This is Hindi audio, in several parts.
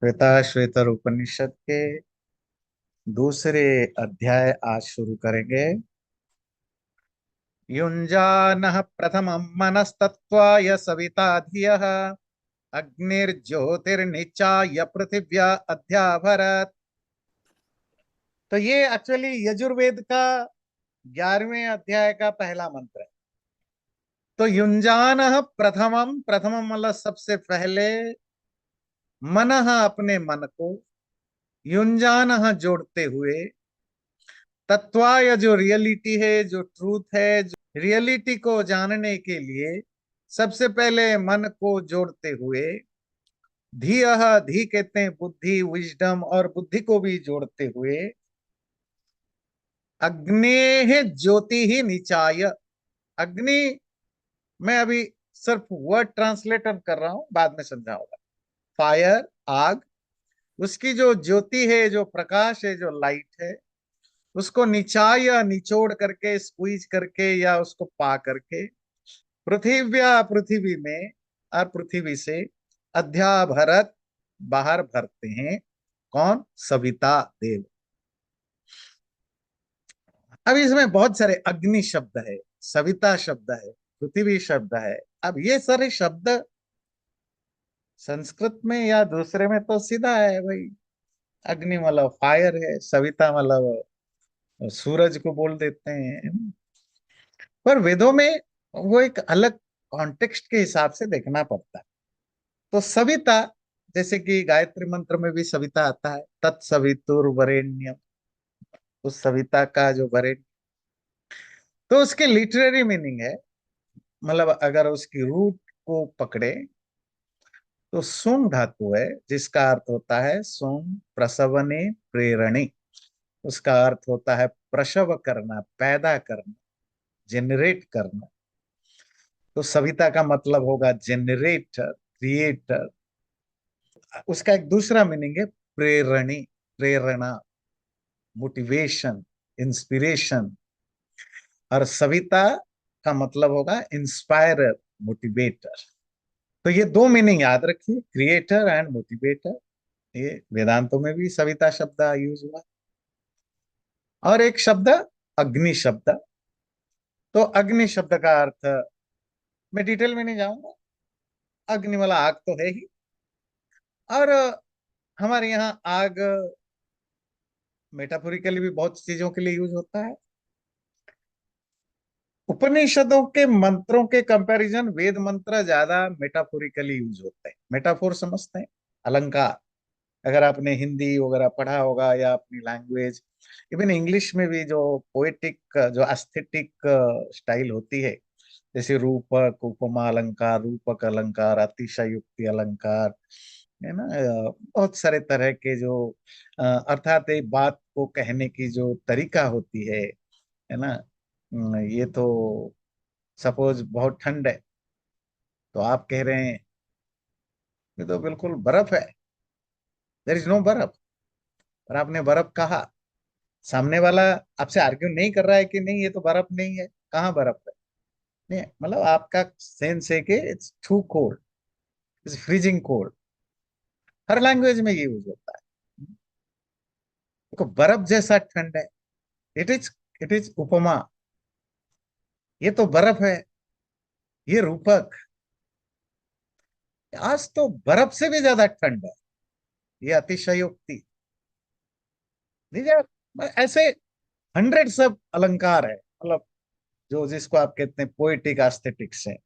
श्वेताश्वेतर उपनिषद के दूसरे अध्याय आज शुरू करेंगे। युञ्जानः प्रथमं मनस्तत्त्वाय सविता धियः अग्निर्ज्योतिर्निचाय पृथिव्या अध्याभरत। तो ये एक्चुअली यजुर्वेद का 11वें अध्याय का पहला मंत्र है। तो युञ्जानः प्रथमम, प्रथमम मतलब सबसे पहले, मनः अपने मन को, युञ्जानः जोड़ते हुए, तत्वाय जो रियलिटी है, जो ट्रूथ है, जो रियलिटी को जानने के लिए सबसे पहले मन को जोड़ते हुए, धीयः, धी कहते हैं बुद्धि, विजडम, और बुद्धि को भी जोड़ते हुए, अग्नेः ज्योति ही निचाय। अग्नि, मैं अभी सिर्फ वर्ड ट्रांसलेटर कर रहा हूं, बाद में समझाऊंगा। फायर, आग, उसकी जो ज्योति है, जो प्रकाश है, जो लाइट है, उसको निचाय या निचोड़ करके, स्क्वीज करके या उसको पा करके, पृथिव्या, पृथ्वी में, और पृथ्वी से, अध्याभरत, बाहर भरते हैं। कौन? सविता देव। अब इसमें बहुत सारे, अग्नि शब्द है, सविता शब्द है, पृथ्वी शब्द है। अब ये सारे शब्द संस्कृत में या दूसरे में तो सीधा है भाई। अग्नि मतलब फायर है, सविता मतलब सूरज को बोल देते हैं। पर वेदों में वो एक अलग कॉन्टेक्स्ट के हिसाब से देखना पड़ता है। तो सविता, जैसे कि गायत्री मंत्र में भी सविता आता है, तत्सवितुर्वरेण्यम, उस सविता का जो वरेण्य, तो उसके लिटरेरी मीनिंग है, मतलब अगर उसकी रूट को पकड़े तो सुम धातु है, जिसका अर्थ होता है सुम प्रसवने प्रेरणे। उसका अर्थ होता है प्रसव करना, पैदा करना, जेनरेट करना। तो सविता का मतलब होगा जेनरेटर, क्रिएटर। उसका एक दूसरा मीनिंग है प्रेरणी, प्रेरणा, मोटिवेशन, इंस्पिरेशन। और सविता का मतलब होगा इंस्पायरर, मोटिवेटर। तो ये दो मीनिंग याद रखिए, क्रिएटर एंड मोटिवेटर। ये वेदांतों में भी सविता शब्द यूज हुआ। और एक शब्द, अग्नि शब्द। तो अग्नि शब्द का अर्थ मैं डिटेल में नहीं जाऊंगा। अग्नि वाला आग तो है ही। और हमारे यहाँ आग मेटाफोरिकली भी बहुत चीजों के लिए यूज होता है। उपनिषदों के मंत्रों के कंपैरिजन वेद मंत्र ज्यादा मेटाफोरिकली यूज होते हैं। मेटाफोर समझते हैं? अलंकार। अगर आपने हिंदी वगैरह पढ़ा होगा या अपनी लैंग्वेज, इवन इंग्लिश में भी जो पोएटिक, जो एस्थेटिक स्टाइल होती है, जैसे रूपक, उपमा अलंकार, रूपक अलंकार, अतिशयोक्ति अलंकार, है ना। बहुत सारे तरह के जो अर्थात एक बात को कहने की जो तरीका होती है ना। ये तो सपोज बहुत ठंड है, तो आप कह रहे हैं ये तो बिल्कुल बर्फ है, देयर इज नो बर्फ। और आपने बर्फ कहा, सामने वाला आपसे आर्ग्यू नहीं कर रहा है कि नहीं ये तो बर्फ नहीं है, कहाँ बर्फ है। नहीं, मतलब आपका सेंस है कि it's too cold, it's freezing cold. हर लैंग्वेज में ये यूज होता है। देखो, बर्फ जैसा ठंड है, इट इज, इट इज उपमा। ये तो बर्फ है, ये रूपक। आज तो बर्फ से भी ज्यादा ठंड है, ये अतिशयोक्ति। देखिए, ऐसे हंड्रेड सब अलंकार है, मतलब जो जिसको आप कहते हैं पोएटिक एस्थेटिक्स है।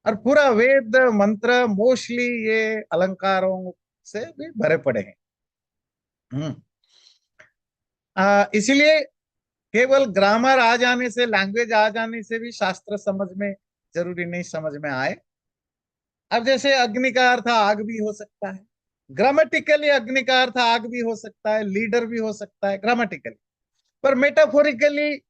और पूरा वेद मंत्र मोस्टली ये अलंकारों से भी भरे पड़े हैं। हम्म। इसीलिए केवल ग्रामर आ जाने से, लैंग्वेज आ जाने से भी शास्त्र समझ में जरूरी नहीं समझ में आए। अब जैसे अग्नि का अर्थ आग भी हो सकता है, ग्रामेटिकली अग्नि का अर्थ आग भी हो सकता है, लीडर भी हो सकता है ग्रामेटिकली। पर मेटाफोरिकली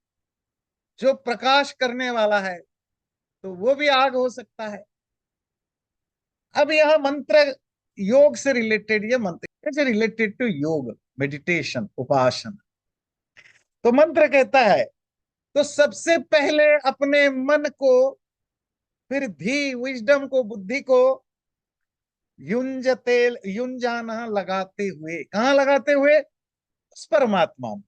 जो प्रकाश करने वाला है, तो वो भी आग हो सकता है। अब यह मंत्र योग से रिलेटेड, ये मंत्र से रिलेटेड टू योग, मेडिटेशन, उपासना। तो मंत्र कहता है, तो सबसे पहले अपने मन को, फिर धी, विजडम को, बुद्धि को युंजते, युंजाना लगाते हुए, कहाँ लगाते हुए? उस परमात्मा में,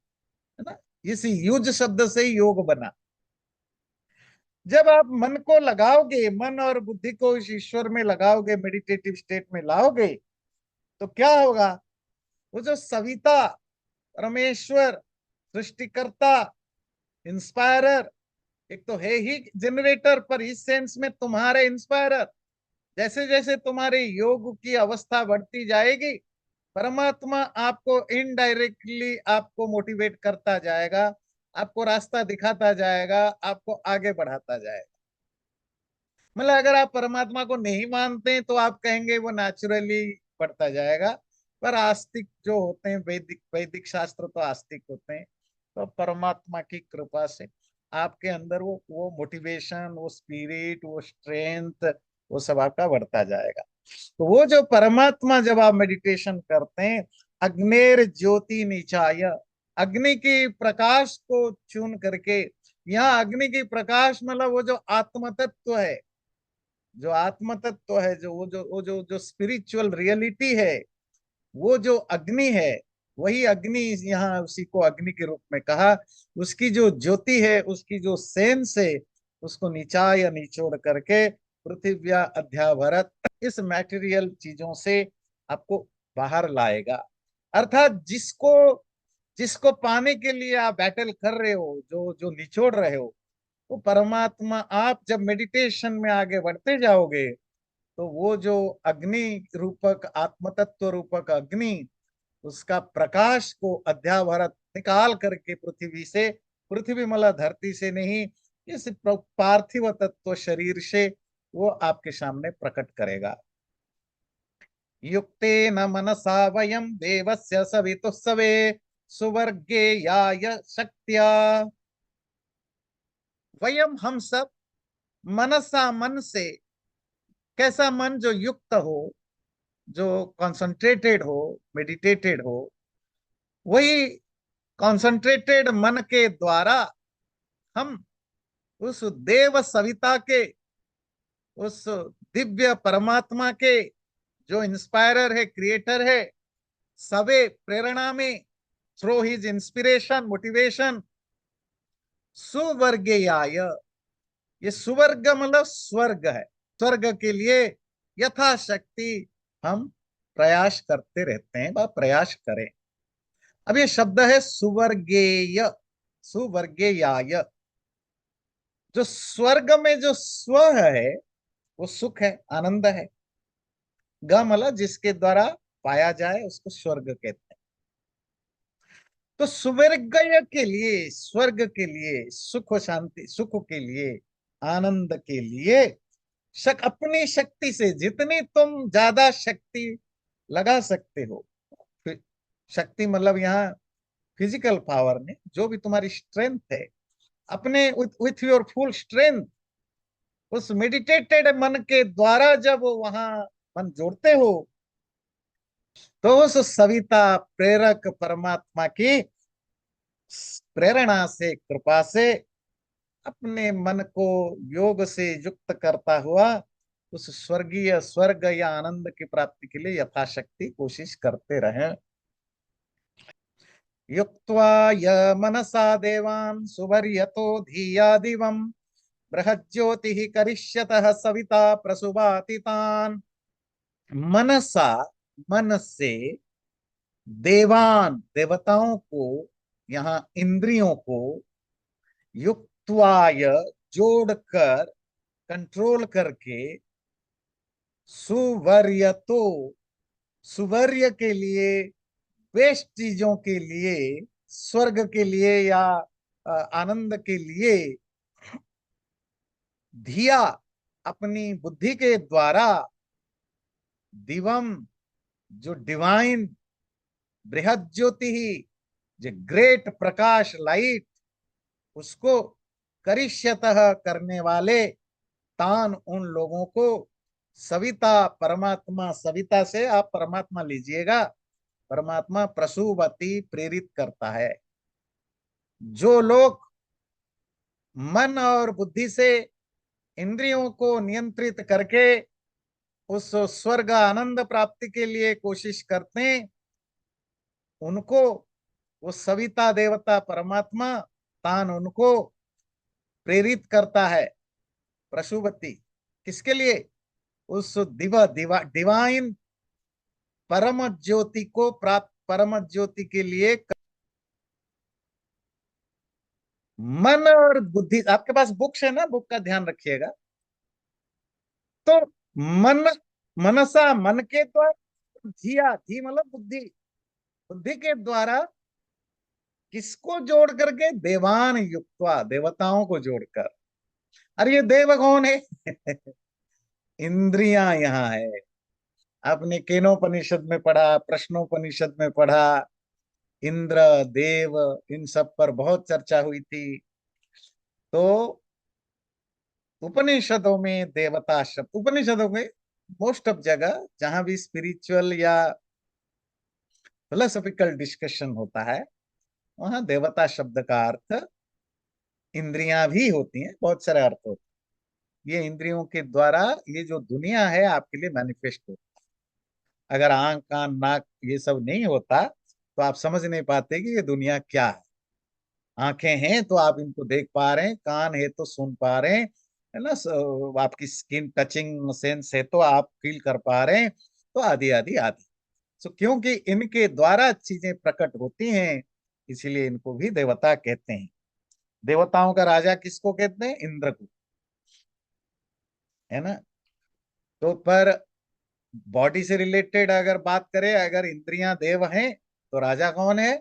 है ना। इसी युज शब्द से ही योग बना। जब आप मन को लगाओगे, मन और बुद्धि को इस ईश्वर में लगाओगे, मेडिटेटिव स्टेट में लाओगे, तो क्या होगा? वो जो सविता, परमेश्वर, सृष्टिकर्ता, इंस्पायरर, एक तो है ही जनरेटर, पर इस सेंस में तुम्हारे इंस्पायरर, जैसे जैसे तुम्हारे योग की अवस्था बढ़ती जाएगी, परमात्मा आपको इनडायरेक्टली आपको मोटिवेट करता जाएगा, आपको रास्ता दिखाता जाएगा, आपको आगे बढ़ाता जाएगा। मतलब अगर आप परमात्मा को नहीं मानते तो आप कहेंगे वो नेचुरली बढ़ता जाएगा, पर आस्तिक जो होते हैं, वैदिक वैदिक शास्त्र तो आस्तिक होते हैं, तो परमात्मा की कृपा से आपके अंदर वो मोटिवेशन, वो स्पिरिट, वो स्ट्रेंथ, वो सब आपका बढ़ता जाएगा। तो वो जो परमात्मा, जब आप मेडिटेशन करते हैं, अग्नेर ज्योति निचाय, अग्नि की प्रकाश को चुन करके, यहाँ अग्नि की प्रकाश मतलब वो जो आत्म तत्व है, जो आत्म तत्व है, जो वो जो स्पिरिचुअल रियलिटी है, वो जो अग्नि है, वही अग्नि, यहाँ उसी को अग्नि के रूप में कहा। उसकी जो ज्योति है, उसकी जो सेंस है, उसको नीचा या निचोड़ करके पृथिव्या अध्याभरत, इस मैटेरियल चीजों से आपको बाहर लाएगा। अर्थात जिसको जिसको पाने के लिए आप बैटल कर रहे हो, जो जो निचोड़ रहे हो, वो परमात्मा, आप जब मेडिटेशन में आगे बढ़ते जाओगे, तो वो जो अग्नि रूपक, आत्म तत्व रूपक अग्नि, उसका प्रकाश को अध्यावरत निकाल करके पृथ्वी से, पृथ्वी मतलब धरती से नहीं, इस पार्थिव तत्व शरीर से वो आपके सामने प्रकट करेगा। युक्ते न मनसा वयम देवस्य सवितुस्सवे सुवर्गे याय शक्त्या। वयम, हम सब, मनसा, मन से, कैसा मन? जो युक्त हो, जो कॉन्सेंट्रेटेड हो, मेडिटेटेड हो, वही कॉन्सेंट्रेटेड मन के द्वारा हम उस देव सविता के, उस दिव्य परमात्मा के, जो इंस्पायरर है, क्रिएटर है, सवे प्रेरणा में, थ्रू हिज इंस्पिरेशन, मोटिवेशन, सुवर्गीयाय, ये सुवर्ग मतलब स्वर्ग है, स्वर्ग के लिए यथाशक्ति हम प्रयास करते रहते हैं, वह प्रयास करें। अब ये शब्द है सुवर्गेय, सुवर्गेयाय। जो स्वर्ग में जो स्व है, वो सुख है, आनंद है। ग मतलब जिसके द्वारा पाया जाए, उसको स्वर्ग कहते हैं। तो सुवर्ग के लिए, स्वर्ग के लिए, सुख शांति, सुख के लिए, आनंद के लिए, अपनी शक्ति से जितनी तुम ज्यादा शक्ति लगा सकते हो, शक्ति मतलब यहाँ फिजिकल पावर में जो भी तुम्हारी स्ट्रेंथ है, अपने विथ योर फुल स्ट्रेंथ, उस मेडिटेटेड मन के द्वारा जब वहां मन जोड़ते हो, तो उस सविता प्रेरक परमात्मा की प्रेरणा से, कृपा से, अपने मन को योग से युक्त करता हुआ उस स्वर्गीय स्वर्ग या आनंद की प्राप्ति के लिए यथाशक्ति कोशिश करते रहें। युक्त्वा य मनसा देवान् सुवर्यतो धिया दिवम् बृहज्योतिः करिष्यतः सविता प्रसुभाति तान्। मनसा, मन से, देवान, देवताओं को, यहाँ इंद्रियों को, युक्त्वाय, जोड़कर, कंट्रोल करके, सुवर्यतो, सुवर्य के लिए, बेस्ट चीजों के लिए, स्वर्ग के लिए या आनंद के लिए, धिया, अपनी बुद्धि के द्वारा, दिवम, जो डिवाइन, बृहद ज्योति ही, जो ग्रेट प्रकाश, लाइट, उसको करिष्यतः, करने वाले, तान, उन लोगों को, सविता, परमात्मा, सविता से आप परमात्मा लीजिएगा, परमात्मा प्रसूवती, प्रेरित करता है। जो लोग मन और बुद्धि से, इंद्रियों को नियंत्रित करके उस स्वर्ग आनंद प्राप्ति के लिए कोशिश करते हैं, उनको वो सविता देवता परमात्मा तान उनको प्रेरित करता है। प्रसूवती किसके लिए? उस डिवाइन परम ज्योति को प्राप्त, परम ज्योति के लिए मन और बुद्धि। आपके पास बुक्स है ना, बुक का ध्यान रखिएगा। तो मन, मनसा मन के द्वारा, धिया धी मतलब बुद्धि, बुद्धि के द्वारा किसको जोड़ करके? देवान युक्त्वा, देवताओं को जोड़कर। अरे ये देव कौन है? इंद्रियां यहाँ है। आपने केनोपनिषद में पढ़ा, प्रश्नोपनिषद में पढ़ा, इंद्र देव इन सब पर बहुत चर्चा हुई थी। तो उपनिषदों में देवता शब्द, उपनिषदों में मोस्ट ऑफ जगह जहां भी स्पिरिचुअल या फिलोसॉफिकल डिस्कशन होता है, वहां देवता शब्द का अर्थ इंद्रियां भी होती हैं, बहुत सारे अर्थ होते हैं। ये इंद्रियों के द्वारा ये जो दुनिया है आपके लिए मैनिफेस्ट होती है। अगर आंख कान नाक ये सब नहीं होता तो आप समझ नहीं पाते कि ये दुनिया क्या है। आंखें हैं तो आप इनको देख पा रहे हैं, कान है तो सुन पा रहे हैं, है ना, आपकी स्किन टचिंग सेंस है तो आप फील कर पा रहे हैं। तो आदि आदि आदि। तो क्योंकि इनके द्वारा चीजें प्रकट होती हैं, इसीलिए इनको भी देवता कहते हैं। देवताओं का राजा किसको कहते हैं? इंद्र को, है ना। तो पर बॉडी से रिलेटेड अगर बात करें, अगर इंद्रियां देव हैं तो राजा कौन है?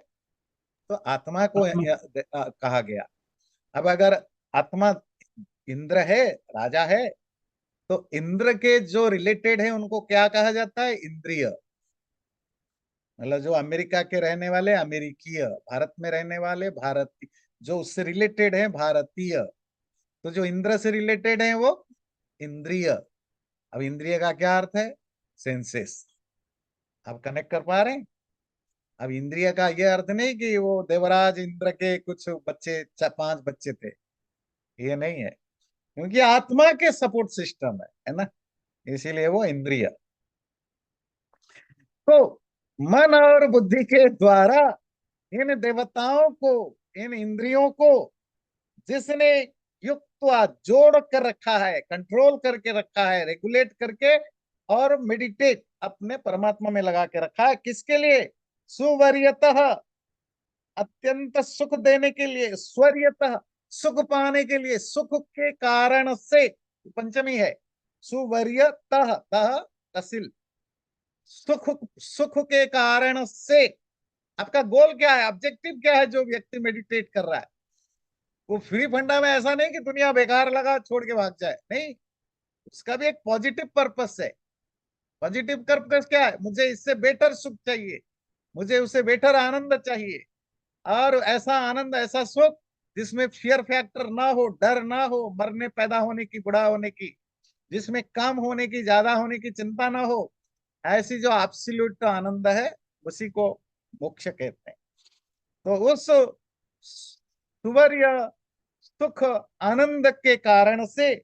तो आत्मा को कहा गया। अब अगर आत्मा इंद्र है, राजा है, तो इंद्र के जो रिलेटेड है उनको क्या कहा जाता है? इंद्रिय। मतलब जो अमेरिका के रहने वाले अमेरिकीय, भारत में रहने वाले भारतीय, जो उससे रिलेटेड है भारतीय। तो जो इंद्र से रिलेटेड है वो इंद्रिय। अब इंद्रिय का क्या अर्थ है? सेंसेस। आप कनेक्ट कर पा रहे हैं? अब इंद्रिय का ये अर्थ नहीं कि वो देवराज इंद्र के कुछ बच्चे, 5 बच्चे थे, ये नहीं है। क्योंकि आत्मा के सपोर्ट सिस्टम है ना, इसीलिए वो इंद्रिय। तो मन और बुद्धि के द्वारा इन देवताओं को, इन इंद्रियों को जिसने युक्त जोड़ कर रखा है, कंट्रोल करके रखा है, रेगुलेट करके, और मेडिटेट अपने परमात्मा में लगा के रखा है, किसके लिए? सुवर्यतः, अत्यंत सुख देने के लिए, स्वर्यतः सुख पाने के लिए, सुख के कारण से, पंचमी है, सुवर्यतः, तह तसिल, सुख, सुख के कारण से। आपका गोल क्या है? ऑब्जेक्टिव क्या है? जो व्यक्ति मेडिटेट कर रहा है वो फ्री फंडा में ऐसा नहीं कि दुनिया बेकार लगा छोड़ के भाग जाए, नहीं। उसका भी एक पॉजिटिव पर्पस है। पॉजिटिव पर्पस क्या है? मुझे इससे बेटर सुख चाहिए, मुझे उससे बेटर आनंद चाहिए, और ऐसा आनंद, ऐसा सुख जिसमें फियर फैक्टर ना हो, डर ना हो, मरने पैदा होने की, बुढ़ा होने की, जिसमें कम होने की, ज्यादा होने की चिंता ना हो। ऐसी जो एब्सोल्यूट आनंद है, उसी को मोक्ष कहते हैं। तो उस सुवर्य सुख आनंद के कारण से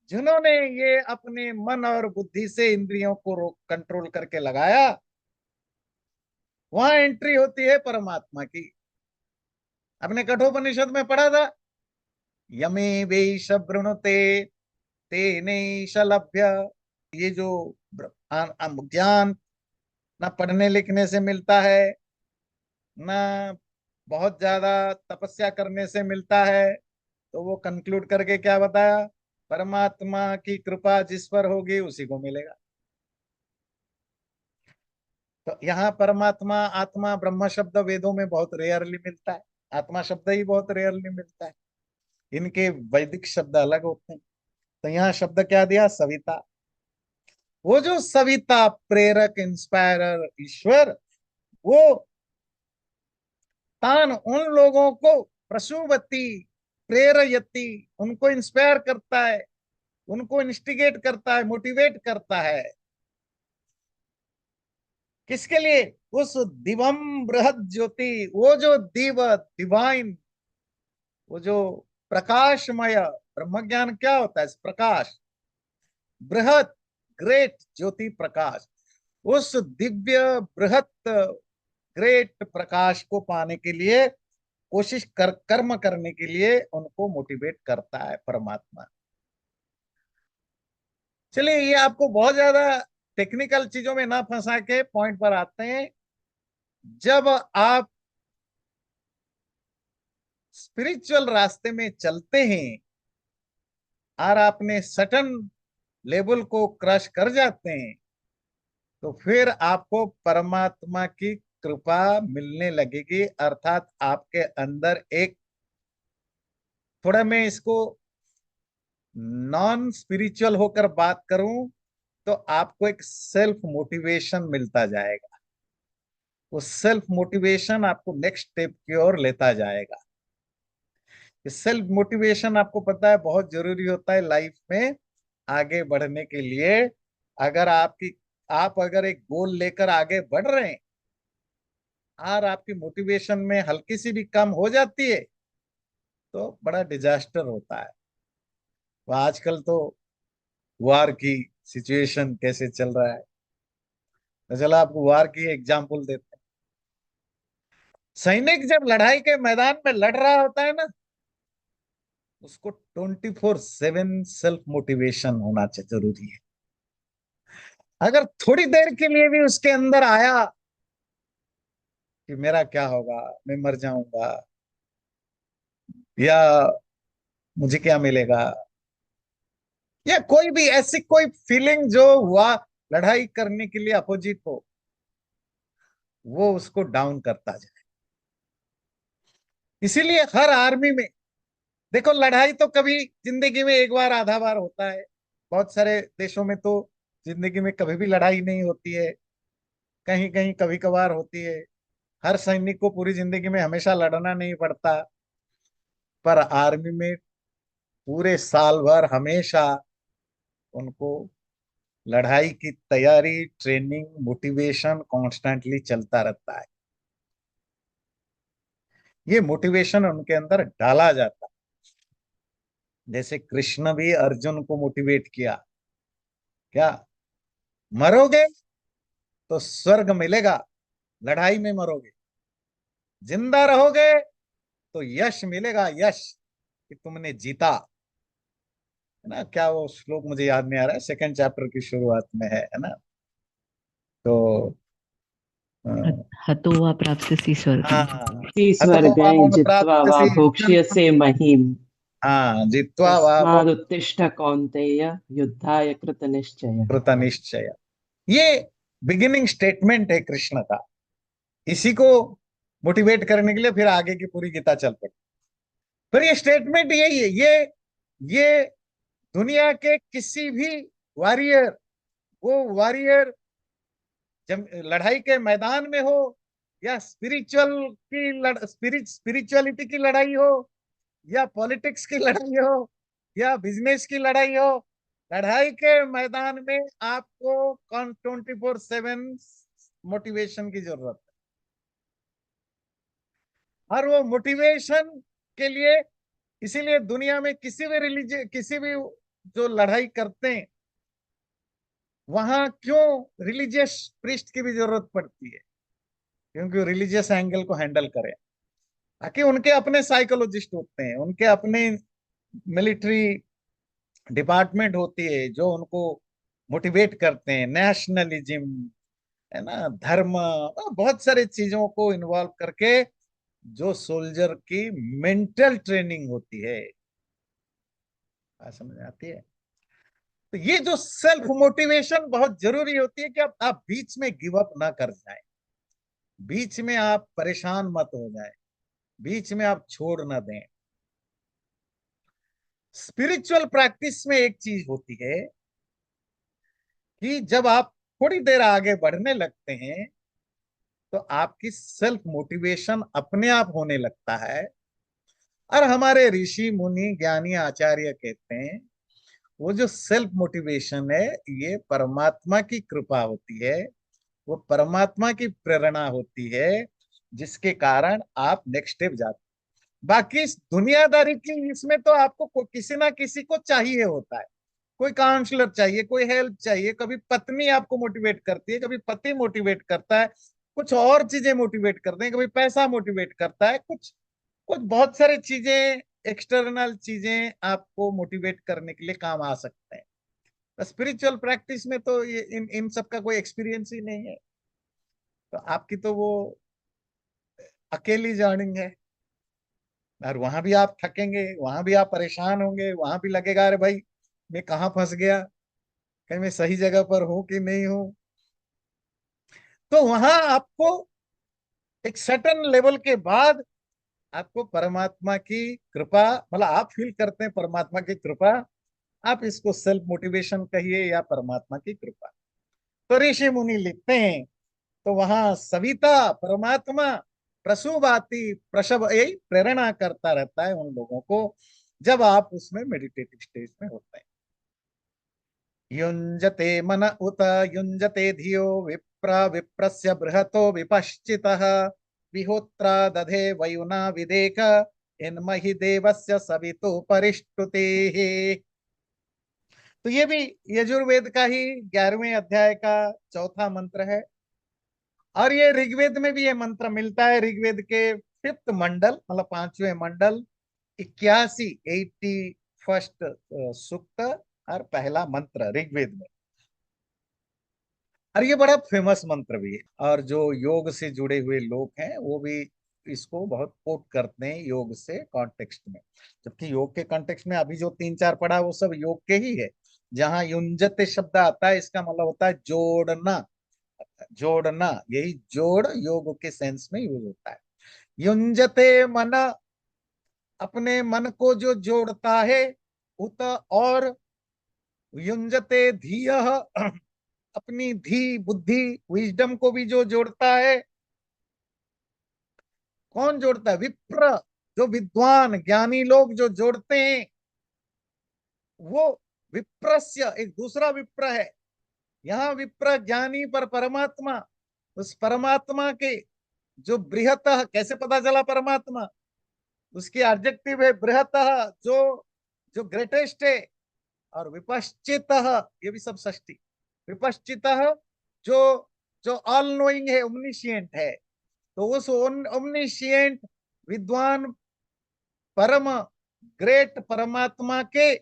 जिन्होंने ये अपने मन और बुद्धि से इंद्रियों को रोक, कंट्रोल करके लगाया, वहां एंट्री होती है परमात्मा की। अपने कठोपनिषद में पढ़ा था, यमे वेश वृणुते तेनैष लभ्य। ये जो ज्ञान ना पढ़ने लिखने से मिलता है, ना बहुत ज्यादा तपस्या करने से मिलता है। तो वो कंक्लूड करके क्या बताया? परमात्मा की कृपा जिस पर होगी उसी को मिलेगा। तो यहाँ परमात्मा, आत्मा, ब्रह्म शब्द वेदों में बहुत रेयरली मिलता है, आत्मा शब्द ही बहुत रेयरली मिलता है। इनके वैदिक शब्द अलग होते हैं। तो यहाँ शब्द क्या दिया? सविता। वो जो सविता, प्रेरक, इंस्पायरर ईश्वर, वो तान उन लोगों को प्रसूवती, प्रेरयति, उनको इंस्पायर करता है, उनको इंस्टिगेट करता है, मोटिवेट करता है। किसके लिए? उस दिवम बृहद ज्योति, वो जो दिव, डिवाइन, वो जो प्रकाशमय। ब्रह्म ज्ञान क्या होता है? प्रकाश। बृहद, ग्रेट ज्योति प्रकाश, उस दिव्य बृहत ग्रेट प्रकाश को पाने के लिए कोशिश कर्म करने के लिए उनको मोटिवेट करता है परमात्मा। चलिए, ये आपको बहुत ज्यादा टेक्निकल चीजों में ना फंसा के पॉइंट पर आते हैं। जब आप स्पिरिचुअल रास्ते में चलते हैं और आपने सटन लेवल को क्रश कर जाते हैं, तो फिर आपको परमात्मा की कृपा मिलने लगेगी। अर्थात आपके अंदर एक, थोड़ा मैं इसको नॉन स्पिरिचुअल होकर बात करूं, तो आपको एक सेल्फ मोटिवेशन मिलता जाएगा। वो सेल्फ मोटिवेशन आपको नेक्स्ट स्टेप की ओर लेता जाएगा। सेल्फ मोटिवेशन आपको पता है बहुत जरूरी होता है लाइफ में आगे बढ़ने के लिए। अगर आप अगर एक गोल लेकर आगे बढ़ रहे हैं और आपकी मोटिवेशन में हल्की सी भी कम हो जाती है, तो बड़ा डिजास्टर होता है। वो आजकल तो वार की सिचुएशन कैसे चल रहा है, तो चलो आपको वार की एग्जाम्पल देते हैं। सैनिक जब लड़ाई के मैदान में लड़ रहा होता है ना, उसको 24/7 सेल्फ मोटिवेशन होना जरूरी है। अगर थोड़ी देर के लिए भी उसके अंदर आया कि मेरा क्या होगा, मैं मर जाऊंगा, या मुझे क्या मिलेगा, या कोई भी ऐसी कोई फीलिंग जो हुआ लड़ाई करने के लिए अपोजिट हो, वो उसको डाउन करता जाए। इसीलिए हर आर्मी में देखो, लड़ाई तो कभी जिंदगी में एक बार आधा बार होता है। बहुत सारे देशों में तो जिंदगी में कभी भी लड़ाई नहीं होती है, कहीं कहीं कभी कभार होती है। हर सैनिक को पूरी जिंदगी में हमेशा लड़ना नहीं पड़ता, पर आर्मी में पूरे साल भर हमेशा उनको लड़ाई की तैयारी, ट्रेनिंग, मोटिवेशन कॉन्स्टेंटली चलता रहता है। ये मोटिवेशन उनके अंदर डाला जाता है। जैसे कृष्ण भी अर्जुन को मोटिवेट किया, क्या मरोगे तो स्वर्ग मिलेगा, लड़ाई में मरोगे, जिंदा रहोगे तो यश मिलेगा, यश कि तुमने जीता। है ना, क्या वो श्लोक मुझे याद नहीं आ रहा है, सेकंड चैप्टर की शुरुआत में है ना। तो हतो वा प्राप्स्यसि स्वर्गम। हाँ, हतो स्वर्गं माम जित्वा वा प्राप्स्यसि भोक्ष्यसे महीम्। हाँ, जित्वा वा तस्मादुत्तिष्ठ कौन्तेय युद्धाय कृतनिश्चयः। कृत निश्चय। ये बिगिनिंग स्टेटमेंट है कृष्ण का। इसी को मोटिवेट करने के लिए फिर आगे की पूरी गीता चल पड़ी। पर ये स्टेटमेंट यही है, ये दुनिया के किसी भी वॉरियर, वो वॉरियर जब लड़ाई के मैदान में हो, या स्पिरिचुअलिटी की लड़ाई हो, या पॉलिटिक्स की लड़ाई हो, या बिजनेस की लड़ाई हो, लड़ाई के मैदान में आपको 24/7 मोटिवेशन की जरूरत है। और वो मोटिवेशन के लिए, इसीलिए दुनिया में किसी भी रिलीजन, किसी भी जो लड़ाई करते हैं, वहां क्यों रिलीजियस प्रीस्ट की भी जरूरत पड़ती है, क्योंकि रिलीजियस एंगल को हैंडल करें। ताकि उनके अपने साइकोलॉजिस्ट होते हैं, उनके अपने मिलिट्री डिपार्टमेंट होती है जो उनको मोटिवेट करते हैं। नेशनलिज्म, है ना, धर्म, बहुत सारी चीजों को इन्वॉल्व करके जो सोल्जर की मेंटल ट्रेनिंग होती है। समझ आती है। तो ये जो सेल्फ मोटिवेशन बहुत जरूरी होती है कि आप बीच में गिव अप ना कर जाए, बीच में आप परेशान मत हो जाए, बीच में आप छोड़ ना दें। स्पिरिचुअल प्रैक्टिस में एक चीज होती है कि जब आप थोड़ी देर आगे बढ़ने लगते हैं, तो आपकी सेल्फ मोटिवेशन अपने आप होने लगता है। और हमारे ऋषि मुनि ज्ञानी आचार्य कहते हैं, वो जो सेल्फ मोटिवेशन है, ये परमात्मा की कृपा होती है, वो परमात्मा की प्रेरणा होती है, जिसके कारण आप नेक्स्ट स्टेप जाते। बाकी इस दुनियादारी की इसमें तो आपको किसी ना किसी को चाहिए होता है। कोई काउंसलर चाहिए, कोई हेल्प चाहिए, कभी पत्नी आपको मोटिवेट करती है, कभी पति मोटिवेट करता है, कुछ और चीजें मोटिवेट करते हैं, कभी पैसा मोटिवेट करता है, कुछ कुछ बहुत सारी चीजें, एक्सटर्नल चीजें आपको मोटिवेट करने के लिए काम आ सकते हैं। स्पिरिचुअल प्रैक्टिस में तो ये इन इन सब का कोई एक्सपीरियंस ही नहीं है, तो आपकी तो वो अकेली जर्नी है। और वहां भी आप थकेंगे, वहां भी आप परेशान होंगे, वहां भी लगेगा अरे भाई मैं कहाँ फंस गया, कहीं मैं सही जगह पर हूं कि नहीं हूं। तो वहां आपको एक सर्टेन लेवल के बाद आपको परमात्मा की कृपा, मतलब आप फील करते हैं परमात्मा की कृपा, आप इसको सेल्फ मोटिवेशन कहिए या परमात्मा की कृपा। तो ऋषि मुनि लिखते हैं, तो वहां सविता परमात्मा प्रसुभाति प्रसव यही प्रेरणा करता रहता है उन लोगों को, जब आप उसमें मेडिटेटिव स्टेज में होते हैं। युञ्जते मन उत युञ्जते धियो विप्रस्य बृहतो विपश्चितः विहोत्रा दधे वयुना विदेक इन्महि देवस्य सवितु परिष्टुतेः। तो ये भी यजुर्वेद का ही 11वें अध्याय का चौथा मंत्र है। और ये ऋग्वेद में भी ये मंत्र मिलता है, ऋग्वेद के 5th मंडल, मतलब 5वें मंडल, 81 सूक्त और पहला मंत्र ऋग्वेद में। और ये बड़ा फेमस मंत्र भी है, और जो योग से जुड़े हुए लोग हैं वो भी इसको बहुत कोट करते हैं योग से कॉन्टेक्स्ट में। जबकि योग के कॉन्टेक्स्ट में अभी जो 3 4 पढ़ा वो सब योग के ही है। जहां युंजते शब्द आता है इसका मतलब होता है जोड़ना, जोड़ना, यही जोड़ योग के सेंस में यूज होता है। युंजते मन, अपने मन को जो जोड़ता है, उत और युंजते धीयः, अपनी धी बुद्धि विजडम को भी जो जोड़ता है। कौन जोड़ता है? विप्र, जो विद्वान ज्ञानी लोग जो जोड़ते हैं, वो विप्रस्य एक दूसरा विप्र है। यहाँ विप्र ज्ञानी पर परमात्मा, उस परमात्मा के जो बृहत, कैसे पता चला परमात्मा? उसकी एडजेक्टिव है बृहत, जो जो ग्रेटेस्ट है। और विपश्चित, ये भी सब षष्ठी। विपश्चित, जो जो ऑल नोइंग है, ओमनिशिएंट है। तो उस ओमनिशिएंट विद्वान परम ग्रेट परमात्मा के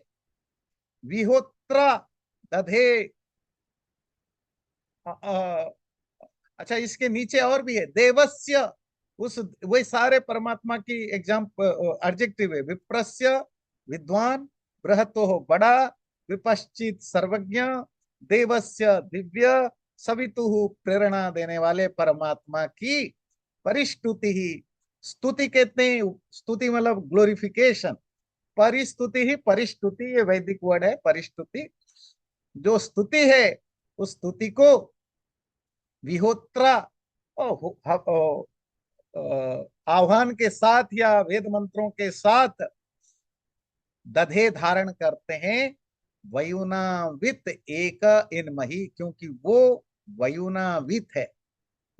विहोत्रा दधे, अच्छा इसके नीचे और भी है देवस्य, उस वही सारे परमात्मा की एग्जाम्पल एडजेक्टिव है। विप्रस्य विद्वान, बृहतो बड़ा, विपश्चित सर्वज्ञ, देवस्य दिव्य, सवितु प्रेरणा देने वाले परमात्मा की परिस्तुति ही, स्तुति कहते हैं, स्तुति मतलब ग्लोरिफिकेशन, परिस्तुति ही परिस्तुति, ये वैदिक वर्ड है परिस्तुति। जो स्तुति है उस स्तुति को विहोत्रा आह्वान के साथ या वेद मंत्रों के साथ दधे धारण करते हैं। वयुनावित एक इनमहि, क्योंकि वो वयुनावित है।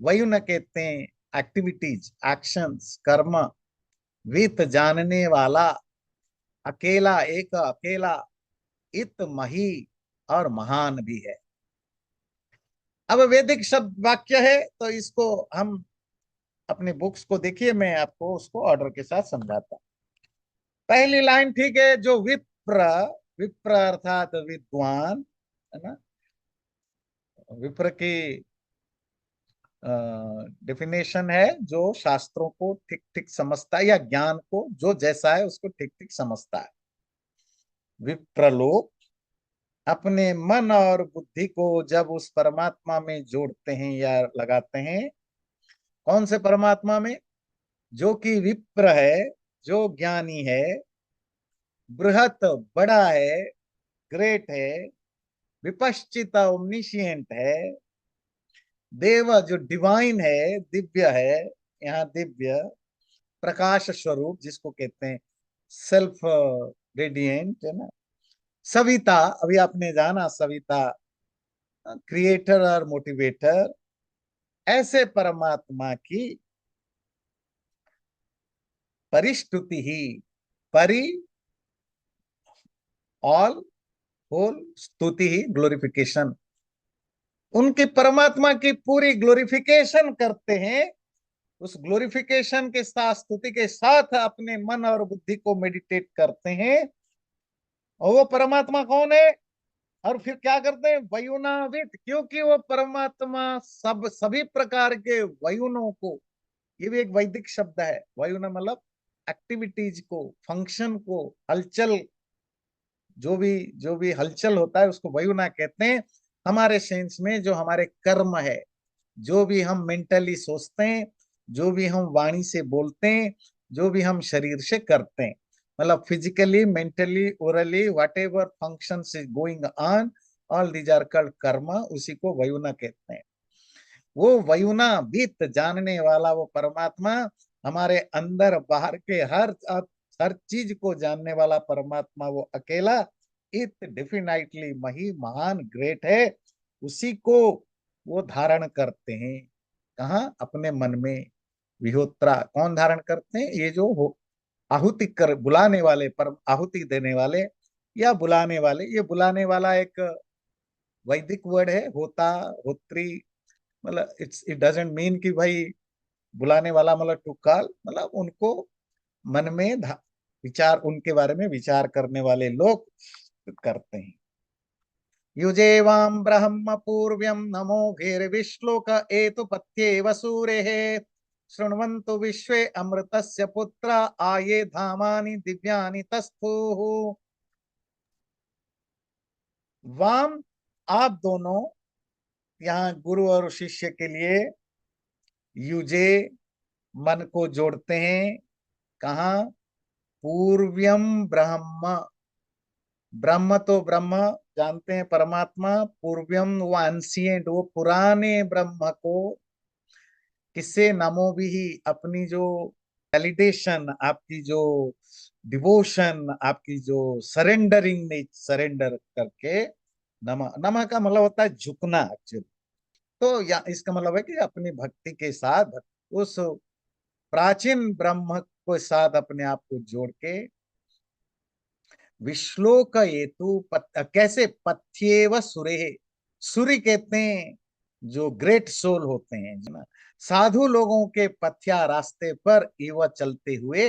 वयुन कहते हैं एक्टिविटीज, एक्शंस, कर्म। वित जानने वाला, अकेला, एक अकेला। इत मही, और महान भी है। अब वैदिक शब्द वाक्य है, तो इसको हम अपनी बुक्स को देखिए, मैं आपको उसको ऑर्डर के साथ समझाता हूं। पहली लाइन ठीक है, जो विप्र, विप्र अर्थात विद्वान, है ना। विप्र की डेफिनेशन है जो शास्त्रों को ठीक ठीक समझता है, या ज्ञान को जो जैसा है उसको ठीक ठीक समझता है। विप्र लोग अपने मन और बुद्धि को जब उस परमात्मा में जोड़ते हैं या लगाते हैं, कौन से परमात्मा में? जो कि विप्र है, जो ज्ञानी है, बृहत बड़ा है, ग्रेट है, विपश्चित ओमनिशिएंट है, देव जो डिवाइन है, दिव्य है, यहाँ दिव्य प्रकाश स्वरूप जिसको कहते हैं, सेल्फ रेडिएंट, है ना। सविता, अभी आपने जाना सविता, क्रिएटर और मोटिवेटर, ऐसे परमात्मा की परिस्तुति ही, परि ऑल, होल स्तुति ही ग्लोरिफिकेशन, उनकी परमात्मा की पूरी ग्लोरिफिकेशन करते हैं। उस ग्लोरिफिकेशन के साथ, स्तुति के साथ अपने मन और बुद्धि को मेडिटेट करते हैं। और वो परमात्मा कौन है? और फिर क्या करते हैं? वयुनावित, क्योंकि वो परमात्मा सभी प्रकार के वयुनों को, ये भी एक वैदिक शब्द है, वयुना मतलब एक्टिविटीज को, फंक्शन को, हलचल, जो भी हलचल होता है उसको वयुना कहते हैं। हमारे सेंस में जो हमारे कर्म है, जो भी हम मेंटली सोचते हैं, जो भी हम वाणी से बोलते हैं, जो भी हम शरीर से करते हैं, मतलब physically, mentally, orally, whatever function is going on, all these are called karma, उसी को वयुना कहते हैं। वो वयुना बीत जानने वाला वो परमात्मा, हमारे अंदर बाहर के हर चीज को जानने वाला परमात्मा, वो अकेला इत डेफिनेटली मही महान ग्रेट है। उसी को वो धारण करते हैं। कहाँ? अपने मन में। विहोत्रा कौन धारण करते हैं? ये जो हो आहुति कर बुलाने वाले, पर आहुति देने वाले या बुलाने वाले, ये बुलाने वाला एक वैदिक वर्ड है, होता, होत्री, मतलब इट डजंट मीन कि भाई बुलाने वाला मतलब टू कॉल, मतलब उनको मन में विचार, उनके बारे में विचार करने वाले लोग करते हैं। युजेवाम ब्रह्म पूर्व्यम नमो घेर्विश्लोक एतु पथ्ये सूरेः शृण्वन्तु विश्वे अमृतस्य पुत्रा आये धामानि दिव्यानि तस्थुः। वाम, आप दोनों यहाँ गुरु और शिष्य के लिए युजे, मन को जोड़ते हैं। कहाँ? पूर्व्यम ब्रह्म, ब्रह्म तो ब्रह्म जानते हैं परमात्मा, पूर्व्यम वो एंशिएंट, वो पुराने ब्रह्म को किससे? नमो भी ही, अपनी जो वैलिडेशन, आपकी जो डिवोशन, आपकी जो सरेंडरिंग, नहीं सरेंडर करके, नमः, नमः का मतलब होता है झुकना एक्चुअली। तो या इसका मतलब है कि अपनी भक्ति के साथ उस प्राचीन ब्रह्म के साथ अपने आप को जोड़ के, विश्लोक हेतु कैसे? पथ्येव सुरे, सूर्य कहते हैं जो ग्रेट सोल होते हैं ना, साधु लोगों के पथ्या रास्ते पर इव चलते हुए,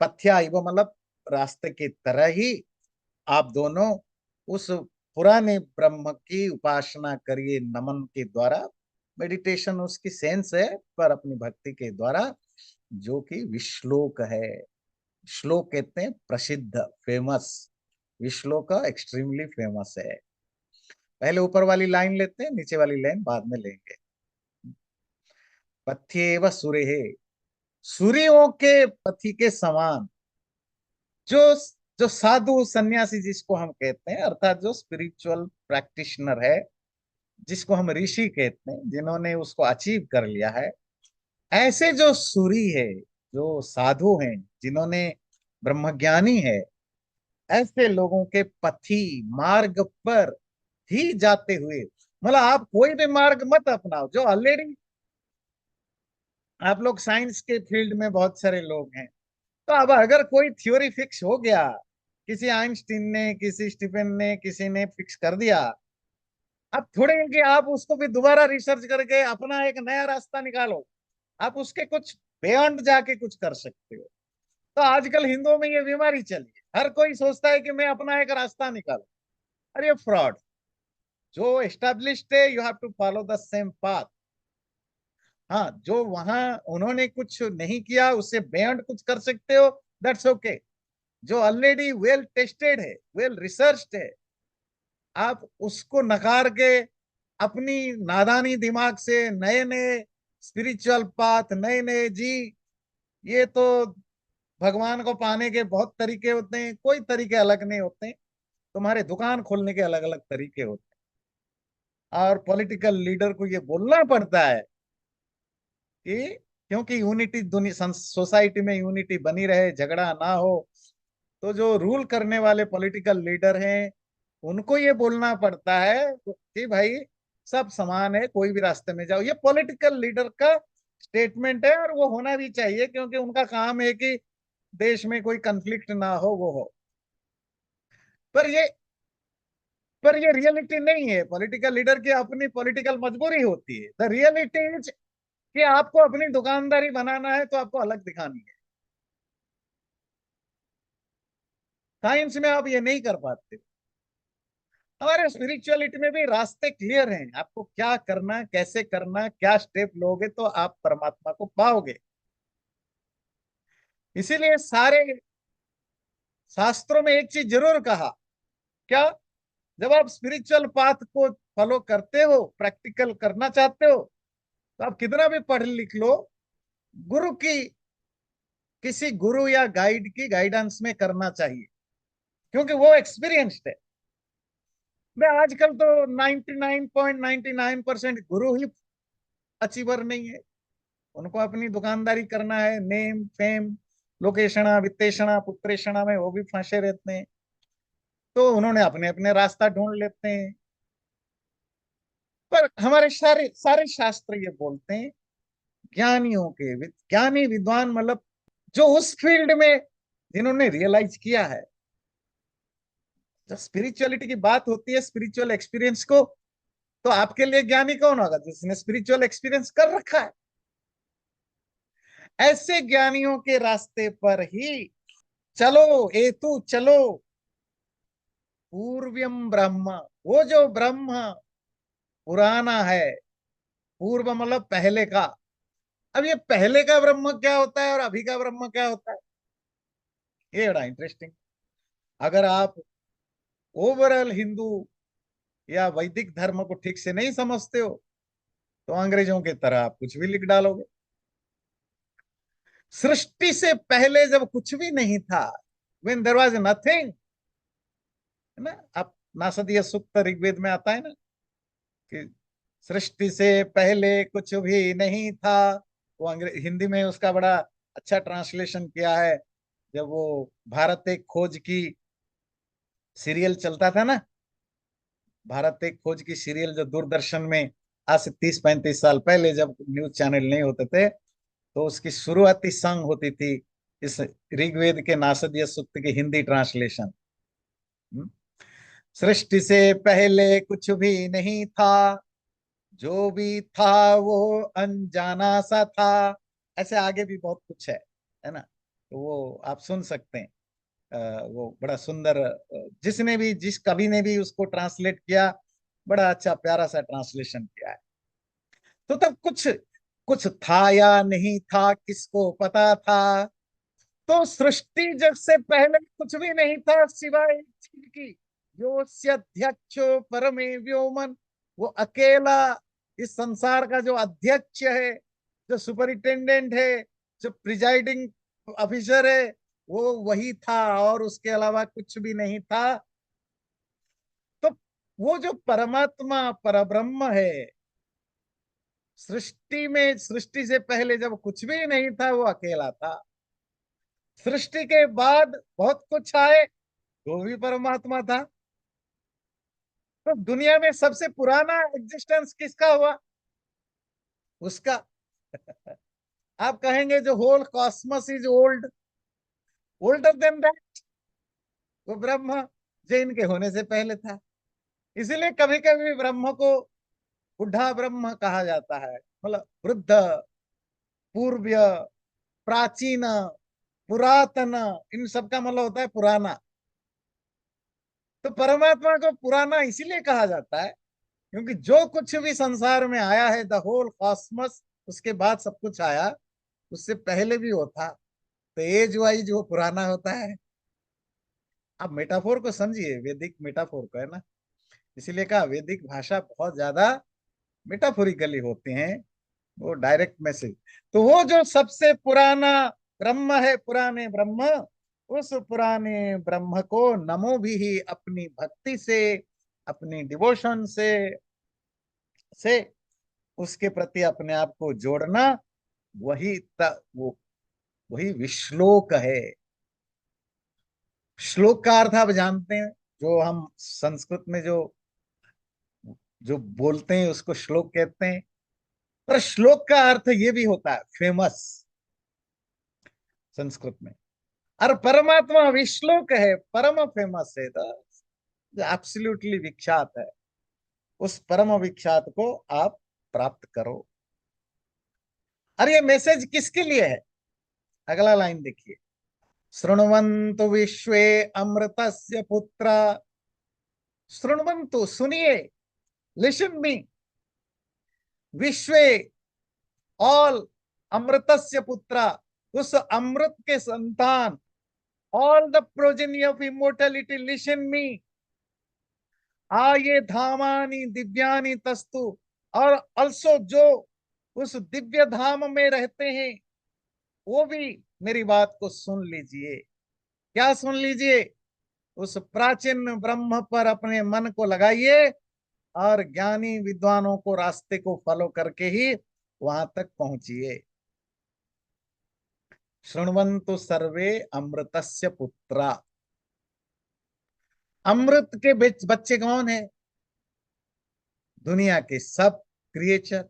पथ्या इव मतलब रास्ते की तरह ही आप दोनों उस पुराने ब्रह्म की उपासना करिए नमन के द्वारा। मेडिटेशन उसकी सेंस है, पर अपनी भक्ति के द्वारा, जो कि विश्लोक है। श्लोक कहते हैं प्रसिद्ध, फेमस, विश्लोक एक्सट्रीमली फेमस है। पहले ऊपर वाली लाइन लेते हैं, नीचे वाली लाइन बाद में लेंगे। पथ्येव सूर्य है, सूर्यों के पथि के समान, जो जो साधु सन्यासी जिसको हम कहते हैं, अर्थात जो स्पिरिचुअल प्रैक्टिशनर है, जिसको हम ऋषि कहते हैं, जिन्होंने उसको अचीव कर लिया है, ऐसे जो सूरी है, जो साधु हैं, जिन्होंने ब्रह्मज्ञानी है, ऐसे लोगों के पथी मार्ग पर ही जाते हुए, मतलब आप कोई भी मार्ग मत अपनाओ, जो ऑलरेडी, आप लोग साइंस के फील्ड में बहुत सारे लोग हैं, तो अब अगर कोई थ्योरी फिक्स हो गया, किसी आइंस्टीन ने, किसी स्टीफन ने, किसी ने फिक्स कर दिया, अब थोड़े हैं कि आप उसको भी दोबारा रिसर्च करके अपना एक नया रास्ता निकालो, आप उसके कुछ बियॉन्ड जाके कुछ कर सकते हो। तो आजकल हिंदुओं में ये बीमारी चली है, हर कोई सोचता है कि मैं अपना एक रास्ता निकालू। अरे फ्रॉड, जो एस्टेब्लिश्ड है you have to follow the same path. हाँ, जो वहां उन्होंने कुछ नहीं किया उससे बियॉन्ड कुछ कर सकते हो, दैट्स ओके। जो ऑलरेडी वेल टेस्टेड है, वेल रिसर्च्ड है, आप उसको नकार के अपनी नादानी दिमाग से नए नए स्पिरिचुअल पाथ, नए नए जी, ये तो भगवान को पाने के बहुत तरीके होते हैं, कोई तरीके अलग नहीं होते हैं। तुम्हारे दुकान खोलने के अलग अलग तरीके होते हैं, और पॉलिटिकल लीडर को ये बोलना पड़ता है कि क्योंकि यूनिटी, दुनिया सोसाइटी में यूनिटी बनी रहे, झगड़ा ना हो, तो जो रूल करने वाले पॉलिटिकल लीडर हैं, उनको ये बोलना पड़ता है कि भाई सब समान है, कोई भी रास्ते में जाओ। ये पॉलिटिकल लीडर का स्टेटमेंट है, और वो होना भी चाहिए, क्योंकि उनका काम है कि देश में कोई कंफ्लिक्ट ना हो, वो हो। पर ये पर ये रियलिटी नहीं है। पॉलिटिकल लीडर की अपनी पॉलिटिकल मजबूरी होती है। द रियलिटी इज कि आपको अपनी दुकानदारी बनाना है तो आपको अलग दिखानी है। साइंस में आप ये नहीं कर पाते। हमारे स्पिरिचुअलिटी में भी रास्ते क्लियर हैं, आपको क्या करना, कैसे करना, क्या स्टेप लोगे तो आप परमात्मा को पाओगे। इसीलिए सारे शास्त्रों में एक चीज जरूर कहा, क्या, जब आप स्पिरिचुअल पाथ को फॉलो करते हो, प्रैक्टिकल करना चाहते हो, तो आप कितना भी पढ़ लिख लो, गुरु की, किसी गुरु या गाइड की गाइडेंस में करना चाहिए, क्योंकि वो एक्सपीरियंस्ड है। मैं आजकल तो 99.99% गुरु ही अचीवर नहीं है। उनको अपनी दुकानदारी करना है, नेम फेम लोकेशणा वित्तेषणा पुत्रेषणा में वो भी फंसे रहते हैं। तो उन्होंने अपने अपने रास्ता ढूंढ लेते हैं। पर हमारे सारे सारे शास्त्र ये बोलते हैं, ज्ञानियों के ज्ञानी विद्वान मतलब जो उस फील्ड में जिन्होंने रियलाइज किया है। जब स्पिरिचुअलिटी की बात होती है, स्पिरिचुअल एक्सपीरियंस को, तो आपके लिए ज्ञानी कौन होगा? जिसने स्पिरिचुअल एक्सपीरियंस कर रखा है। ऐसे ज्ञानियों के रास्ते पर ही चलो, एतु चलो पूर्व्यम ब्रह्म। वो जो ब्रह्म पुराना है, पूर्व मतलब पहले का। अब ये पहले का ब्रह्म क्या होता है और अभी का ब्रह्म क्या होता है, ये बड़ा इंटरेस्टिंग। अगर आप ओवरऑल हिंदू या वैदिक धर्म को ठीक से नहीं समझते हो, तो अंग्रेजों की तरह आप कुछ भी लिख डालोगे। सृष्टि से पहले जब कुछ भी नहीं था, when there was nothing, है ना। आप नासदीय सूक्त ऋग्वेद में आता है ना कि सृष्टि से पहले कुछ भी नहीं था। वो अंग्रेज हिंदी में उसका बड़ा अच्छा ट्रांसलेशन किया है। जब वो भारत एक खोज की सीरियल चलता था ना, भारत एक खोज की सीरियल जो दूरदर्शन में आज से 30-35 साल पहले जब न्यूज चैनल नहीं होते थे, तो उसकी शुरुआती संग होती थी इस ऋग्वेद के नासदीय सूक्त की हिंदी ट्रांसलेशन। सृष्टि से पहले कुछ भी नहीं था, जो भी था वो अनजाना सा था। ऐसे आगे भी बहुत कुछ है ना। तो वो आप सुन सकते हैं। वो बड़ा सुंदर, जिसने भी, जिस कवि ने भी उसको ट्रांसलेट किया, बड़ा अच्छा प्यारा सा ट्रांसलेशन किया है। तो तब कुछ कुछ था या नहीं था, किसको पता था। तो सृष्टि जब से पहले कुछ भी नहीं था सिवाय एक चीज की, योऽस्यध्यक्षो परमे व्योमन। वो अकेला इस संसार का जो अध्यक्ष है, जो सुपरिटेंडेंट है, जो प्रिजाइडिंग ऑफिसर है, वो वही था और उसके अलावा कुछ भी नहीं था। तो वो जो परमात्मा परब्रह्म है, सृष्टि में, सृष्टि से पहले जब कुछ भी नहीं था वो अकेला था। सृष्टि के बाद बहुत कुछ आए, वो भी परमात्मा था। तो दुनिया में सबसे पुराना एग्जिस्टेंस किसका हुआ? उसका। आप कहेंगे जो whole cosmos is old, older than that, वो ब्रह्म जो इनके होने से पहले था। इसीलिए कभी कभी ब्रह्म को बुढ़ा ब्रह्म कहा जाता है, मतलब वृद्ध, पूर्व्य, प्राचीन, पुरातन, इन सब का मतलब होता है पुराना। तो परमात्मा को पुराना इसीलिए कहा जाता है क्योंकि जो कुछ भी संसार में आया है, द होल कॉस्मस, उसके बाद सब कुछ आया, उससे पहले भी वो था। तो एज वाइज वो पुराना होता है। आप मेटाफोर को समझिए, वैदिक मेटाफोर को, है ना। इसीलिए कहा वैदिक भाषा बहुत ज्यादा मेटाफोरिकली होते हैं, वो डायरेक्ट मैसेज। तो वो जो सबसे पुराना ब्रह्म है, पुराने ब्रह्म, उस पुराने ब्रह्म को नमो भी ही अपनी भक्ति से, अपनी डिवोशन से उसके प्रति अपने आप को जोड़ना, वो वही विश्लोक है। श्लोक का अर्थ आप जानते हैं, जो हम संस्कृत में जो जो बोलते हैं उसको श्लोक कहते हैं। पर श्लोक का अर्थ ये भी होता है फेमस, संस्कृत में। और परमात्मा विश्लोक है, परम फेमस है। जो एब्सोल्युटली विख्यात है, उस परम विख्यात को आप प्राप्त करो। अरे ये मैसेज किसके लिए है? अगला लाइन देखिए, शृण्वन्तु विश्वे अमृतस्य पुत्रा। शृण्वन्तु, सुनिए, लिसन मी, विश्वे, ऑल, अमृतस्य पुत्रा, उस अमृत के संतान, all the progeny of immortality, listen me, आये धामानि दिव्यानि तस्तु, और अल्सो जो उस दिव्य धाम में रहते हैं, वो भी मेरी बात को सुन लीजिए। क्या सुन लीजिए? उस प्राचीन ब्रह्म पर अपने मन को लगाइए और ज्ञानी विद्वानों को रास्ते को फॉलो करके ही वहां तक पहुंचिए। शृण्वन्तु सर्वे अमृतस्य पुत्रा। अमृत के बच्चे कौन है? दुनिया के सब क्रिएचर।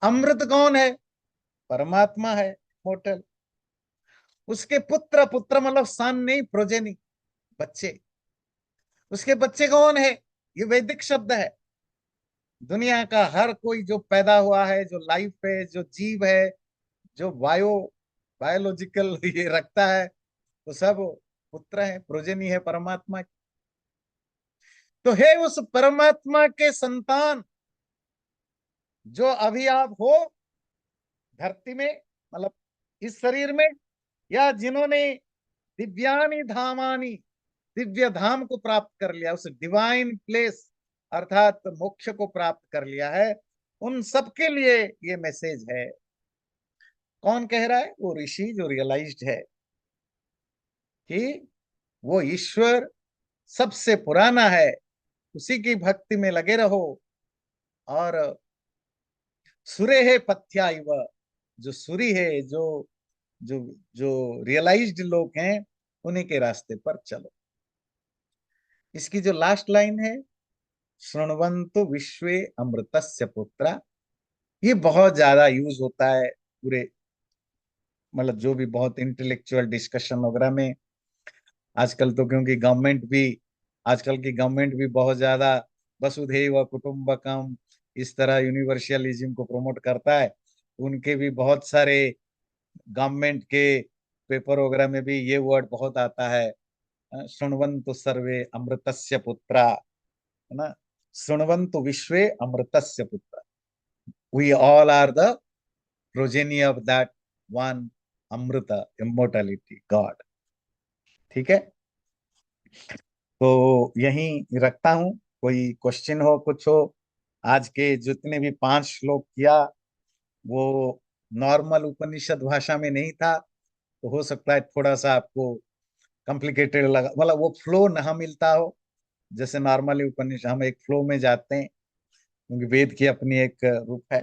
अमृत कौन है? परमात्मा है, मोटल। उसके पुत्र, पुत्र मतलब सन नहीं, प्रोजेनी, बच्चे। उसके बच्चे कौन है? ये वैदिक शब्द है। दुनिया का हर कोई जो पैदा हुआ है, जो लाइफ है, जो जीव है, जो बायोलॉजिकल ये रखता है, तो सब पुत्र है, प्रोजेनी है परमात्मा की। तो है उस परमात्मा के संतान जो अभी आप हो धरती में, मतलब इस शरीर में, या जिन्होंने दिव्यानि धामानि, दिव्य धाम को प्राप्त कर लिया, उस डिवाइन प्लेस अर्थात मोक्ष को प्राप्त कर लिया है, उन सबके लिए ये मैसेज है। कौन कह रहा है? वो ऋषि जो रियलाइज्ड है कि वो ईश्वर सबसे पुराना है, उसी की भक्ति में लगे रहो। और सुरे है पथ्या इव, जो सुरी है, जो जो जो रियलाइज्ड लोग हैं, उन्हीं के रास्ते पर चलो। इसकी जो लास्ट लाइन है, शृण्वन्तु विश्वे अमृतस्य पुत्रा, ये बहुत ज्यादा यूज होता है पूरे, मतलब जो भी बहुत इंटेलेक्चुअल डिस्कशन वगैरह में आजकल। तो क्योंकि आजकल की गवर्नमेंट भी बहुत ज्यादा वसुधैव कुटुंबकम, इस तरह यूनिवर्सलिज्म को प्रमोट करता है, उनके भी बहुत सारे गवर्नमेंट के पेपर वगैरह में भी ये वर्ड बहुत आता है, शृण्वन्तु सर्वे अमृतस्य पुत्रा, है ना। शृण्वन्तु विश्वे अमृतस्य पुत्रा, we all are the progeny of that one amrit, immortality, God. ठीक है, तो यहीं रखता हूं। कोई क्वेश्चन हो, कुछ हो। आज के जितने भी 5 श्लोक किया, वो नॉर्मल उपनिषद भाषा में नहीं था, तो हो सकता है थोड़ा सा आपको कॉम्प्लिकेटेड लगा, मतलब वो फ्लो ना मिलता हो। जैसे नॉर्मली उपनिषद हम एक फ्लो में जाते हैं, क्योंकि वेद की अपनी एक रूप है।